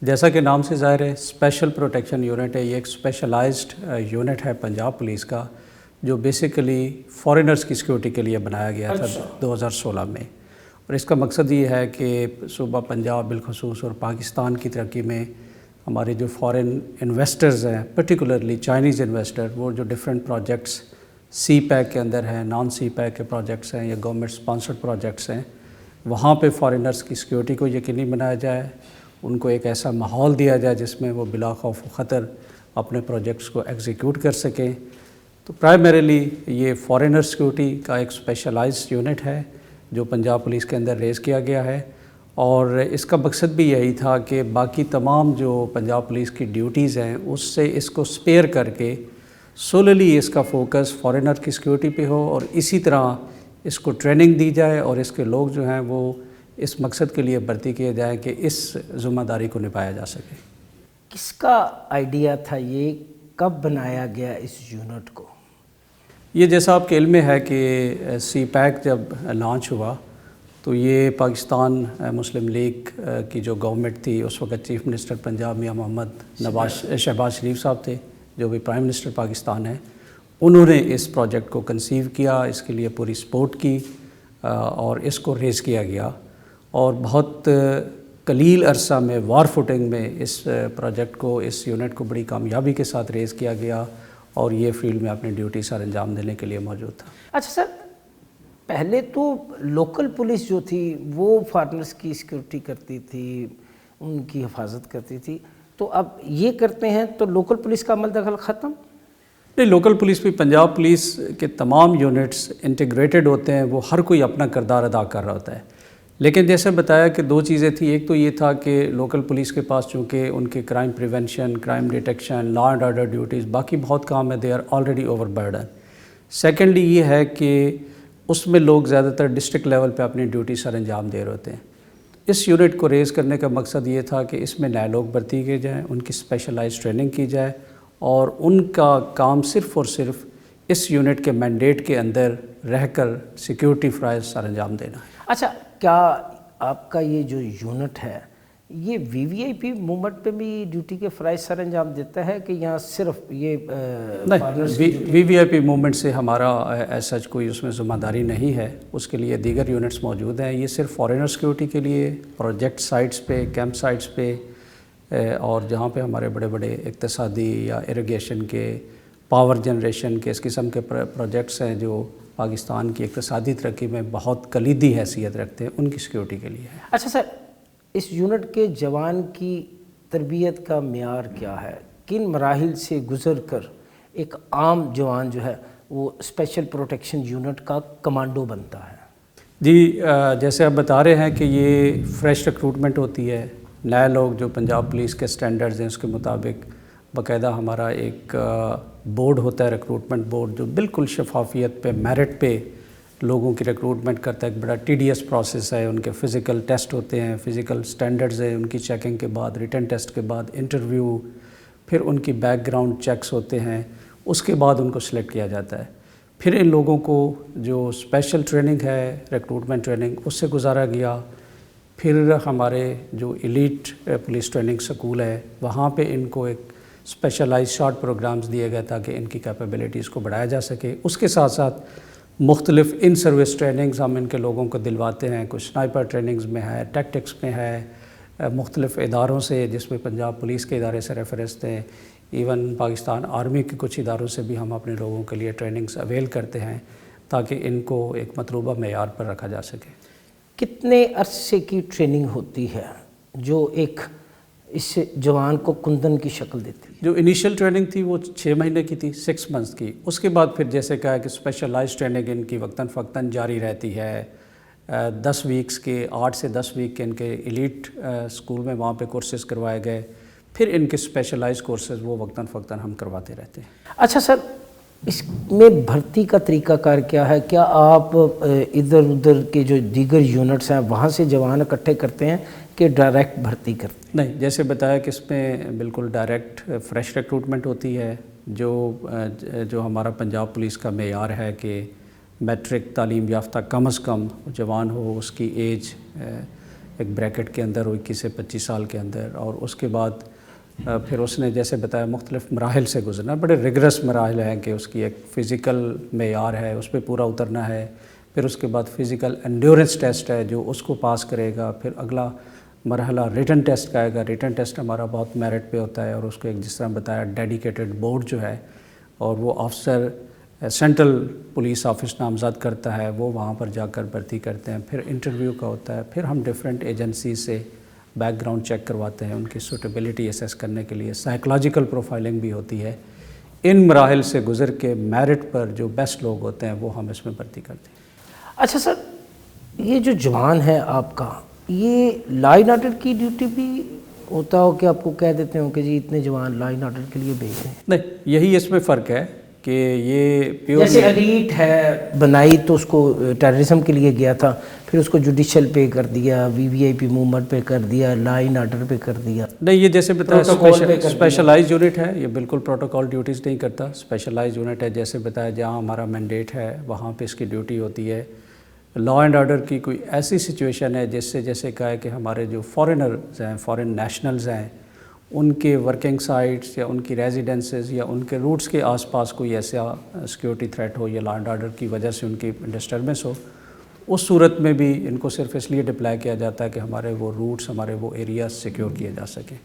جیسا کہ نام سے ظاہر ہے اسپیشل پروٹیکشن یونٹ ہے، یہ ایک اسپیشلائزڈ یونٹ ہے پنجاب پولیس کا، جو بیسیکلی فارینرز کی سیکیورٹی کے لیے بنایا گیا تھا 2016 میں۔ اور اس کا مقصد یہ ہے کہ صوبہ پنجاب بالخصوص اور پاکستان کی ترقی میں ہمارے جو فارن انویسٹرز ہیں، پرٹیکولرلی چائنیز انویسٹر، وہ جو ڈیفرنٹ پروجیکٹس سی پیک کے اندر ہیں، نان سی پیک کے پروجیکٹس ہیں یا گورنمنٹ اسپانسرڈ پروجیکٹس ہیں، وہاں پہ فارینرز کی سیکیورٹی کو یقینی بنایا جائے، ان کو ایک ایسا ماحول دیا جائے جس میں وہ بلا خوف و خطر اپنے پروجیکٹس کو ایگزیکیوٹ کر سکیں۔ تو پرائمریلی یہ فارینر سیکیورٹی کا ایک اسپیشلائزڈ یونٹ ہے جو پنجاب پولیس کے اندر ریز کیا گیا ہے، اور اس کا مقصد بھی یہی تھا کہ باقی تمام جو پنجاب پولیس کی ڈیوٹیز ہیں اس سے اس کو سپیئر کر کے سوللی اس کا فوکس فارینر کی سیکیورٹی پہ ہو، اور اسی طرح اس کو ٹریننگ دی جائے اور اس کے لوگ جو ہیں وہ اس مقصد کے لیے بھرتی کیے جائیں کہ اس ذمہ داری کو نبھایا جا سکے۔ کس کا آئیڈیا تھا، یہ کب بنایا گیا اس یونٹ کو؟ یہ جیسا آپ کے علم میں ہے کہ سی پیک جب لانچ ہوا تو یہ پاکستان مسلم لیگ کی جو گورنمنٹ تھی، اس وقت چیف منسٹر پنجاب میاں محمد شہباز شریف صاحب تھے جو بھی پرائم منسٹر پاکستان ہیں، انہوں نے اس پروجیکٹ کو کنسیو کیا، اس کے لیے پوری سپورٹ کی اور اس کو ریز کیا گیا، اور بہت قلیل عرصہ میں وار فوٹنگ میں اس پروجیکٹ کو، اس یونٹ کو بڑی کامیابی کے ساتھ ریز کیا گیا، اور یہ فیلڈ میں اپنی ڈیوٹی سر انجام دینے کے لیے موجود تھا۔ اچھا سر، پہلے تو لوکل پولیس جو تھی وہ فارنرز کی سیکیورٹی کرتی تھی، ان کی حفاظت کرتی تھی، تو اب یہ کرتے ہیں تو لوکل پولیس کا عمل دخل ختم؟ نہیں، لوکل پولیس بھی، پنجاب پولیس کے تمام یونٹس انٹیگریٹڈ ہوتے ہیں، وہ ہر کوئی اپنا کردار ادا کر رہا ہوتا ہے، لیکن جیسے بتایا کہ دو چیزیں تھیں۔ ایک تو یہ تھا کہ لوکل پولیس کے پاس چونکہ ان کے crime prevention, crime detection, law and order duties, باقی بہت کام ہے، they are already over burden. Secondly یہ ہے کہ اس میں لوگ زیادہ تر ڈسٹرکٹ لیول پہ اپنی ڈیوٹی سر انجام دے رہے ہوتے ہیں۔ اس یونٹ کو ریز کرنے کا مقصد یہ تھا کہ اس میں نئے لوگ بھرتی کیے جائیں، ان کی اسپیشلائز ٹریننگ کی جائے، اور ان کا کام صرف اور صرف اس یونٹ کے مینڈیٹ کے اندر رہ کر سیکیورٹی فرائض سر انجام دینا ہے۔ اچھا، کیا آپ کا یہ جو یونٹ ہے یہ وی وی آئی پی موومنٹ پہ بھی ڈیوٹی کے فرائض سر انجام دیتا ہے کہ یہاں صرف یہ وی وی آئی پی موومنٹ سے ہمارا ایسا کوئی اس میں ذمہ داری نہیں ہے، اس کے لیے دیگر یونٹس موجود ہیں۔ یہ صرف فارینر سیکیورٹی کے لیے پروجیکٹ سائٹس پہ، کیمپ سائٹس پہ، اور جہاں پہ ہمارے بڑے بڑے اقتصادی یا ایریگیشن کے، پاور جنریشن کے، اس قسم کے پروجیکٹس ہیں جو پاکستان کی اقتصادی ترقی میں بہت کلیدی حیثیت رکھتے ہیں، ان کی سیکیورٹی کے لیے ہے۔ اچھا سر، اس یونٹ کے جوان کی تربیت کا معیار کیا ہے؟ کن مراحل سے گزر کر ایک عام جوان جو ہے وہ اسپیشل پروٹیکشن یونٹ کا کمانڈو بنتا ہے؟ جی، جیسے آپ بتا رہے ہیں کہ یہ فریش ریکروٹمنٹ ہوتی ہے، نئے لوگ جو پنجاب پولیس کے سٹینڈرڈز ہیں اس کے مطابق باقاعدہ ہمارا ایک بورڈ ہوتا ہے، ریکروٹمنٹ بورڈ، جو بالکل شفافیت پہ، میرٹ پہ لوگوں کی ریکروٹمنٹ کرتا ہے۔ ایک بڑا ٹیڈیس پروسیس ہے، ان کے فزیکل ٹیسٹ ہوتے ہیں، فزیکل سٹینڈرڈز ہیں، ان کی چیکنگ کے بعد، ریٹن ٹیسٹ کے بعد انٹرویو، پھر ان کی بیک گراؤنڈ چیکس ہوتے ہیں، اس کے بعد ان کو سلیکٹ کیا جاتا ہے۔ پھر ان لوگوں کو جو اسپیشل ٹریننگ ہے، ریکروٹمنٹ ٹریننگ، اس سے گزارا گیا۔ پھر ہمارے جو ایلیٹ پولیس ٹریننگ سکول ہے وہاں پہ ان کو ایک اسپیشلائز شارٹ پروگرامز دیے گئے تاکہ ان کی کیپیبلٹیز کو بڑھایا جا سکے۔ اس کے ساتھ ساتھ مختلف ان سروس ٹریننگز ہم ان کے لوگوں کو دلواتے ہیں، کچھ سنائپر ٹریننگز میں ہے، ٹیکٹکس میں ہے، مختلف اداروں سے، جس میں پنجاب پولیس کے ادارے سر فہرست ہیں، ایون پاکستان آرمی کے کچھ اداروں سے بھی ہم اپنے لوگوں کے لیے ٹریننگز اویل کرتے ہیں تاکہ ان کو ایک مطلوبہ معیار پر رکھا جا سکے۔ کتنے عرصے کی ٹریننگ ہوتی ہے جو ایک اس جوان کو کندن کی شکل دیتی ہے؟ جو انیشیل ٹریننگ تھی وہ 6 مہینے کی تھی، 6 منتھس کی۔ اس کے بعد پھر جیسے کہا کہ اسپیشلائز ٹریننگ ان کی وقتاً فوقتاً جاری رہتی ہے۔ 10 ویکس کے، 8 سے 10 ویک کے ان کے ایلیٹ اسکول میں وہاں پہ کورسز کروائے گئے، پھر ان کے اسپیشلائز کورسز وہ وقتاً فوقتاً ہم کرواتے رہتے ہیں۔ اچھا سر، اس میں بھرتی کا طریقہ کار کیا ہے؟ کیا آپ ادھر ادھر کے جو دیگر یونٹس ہیں وہاں سے جوان اکٹھے کرتے ہیں کہ ڈائریکٹ بھرتی کرتے ہیں؟ نہیں، جیسے بتایا کہ اس میں بالکل ڈائریکٹ فریش ریکروٹمنٹ ہوتی ہے۔ جو ہمارا پنجاب پولیس کا معیار ہے کہ میٹرک تعلیم یافتہ کم از کم جوان ہو، اس کی ایج ایک بریکٹ کے اندر 21 سے 25 سال کے اندر، اور اس کے بعد پھر اس نے جیسے بتایا مختلف مراحل سے گزرنا، بڑے ریگرس مراحل ہیں کہ اس کی ایک فزیکل معیار ہے، اس پہ پورا اترنا ہے، پھر اس کے بعد فزیکل انڈیورنس ٹیسٹ ہے جو اس کو پاس کرے گا، پھر اگلا مرحلہ ریٹن ٹیسٹ کا آئے گا۔ ریٹن ٹیسٹ ہمارا بہت میرٹ پہ ہوتا ہے، اور اس کو ایک جس طرح بتایا ڈیڈیکیٹڈ بورڈ جو ہے، اور وہ آفسر سینٹرل پولیس آفس نامزد کرتا ہے، وہ وہاں پر جا کر بھرتی کرتے ہیں۔ پھر انٹرویو کا ہوتا ہے، پھر ہم ڈیفرنٹ ایجنسی سے بیک گراؤنڈ چیک کرواتے ہیں ان کی سوٹیبلٹی اسیس کرنے کے لیے، سائیکولوجیکل پروفائلنگ بھی ہوتی ہے۔ ان مراحل سے گزر کے میرٹ پر جو بیسٹ لوگ ہوتے ہیں وہ ہم اس میں بھرتی کرتے ہیں۔ اچھا سر، یہ جو جوان ہے آپ کا، یہ لا اینڈ آرڈر کی ڈیوٹی بھی ہوتا ہو کہ آپ کو کہہ دیتے ہوں کہ جی اتنے جوان لا اینڈ آرڈر کے لیے بھیج دیں؟ نہیں، یہی اس میں فرق ہے کہ یہ جیسے ایلیٹ ہے بنائی تو اس کو ٹیررزم کے لیے گیا تھا، پھر اس کو جوڈیشل پہ کر دیا، وی وی آئی پی موومنٹ پہ کر دیا، لا اینڈ آرڈر پہ کر دیا۔ نہیں، یہ جیسے بتایا اسپیشلائز یونٹ ہے، یہ بالکل پروٹوکول ڈیوٹیز نہیں کرتا، اسپیشلائز یونٹ ہے۔ جیسے بتایا جہاں ہمارا مینڈیٹ ہے وہاں پہ اس کی ڈیوٹی ہوتی ہے۔ لا اینڈ آرڈر کی کوئی ایسی سچویشن ہے جس سے جیسے کہا ہے کہ ہمارے جو فارنرز ہیں، فارن نیشنلز ہیں، ان کے ورکنگ سائٹس یا ان کی ریزیڈنسز یا ان کے روٹس کے آس پاس کوئی ایسا سیکیورٹی تھریٹ ہو یا لا اینڈ آرڈر کی وجہ سے ان کی ڈسٹربنس ہو، اس صورت میں بھی ان کو صرف اس لیے ڈپلائی کیا جاتا ہے کہ ہمارے وہ روٹس، ہمارے وہ ایریاز سیکیور کیے جا سکیں۔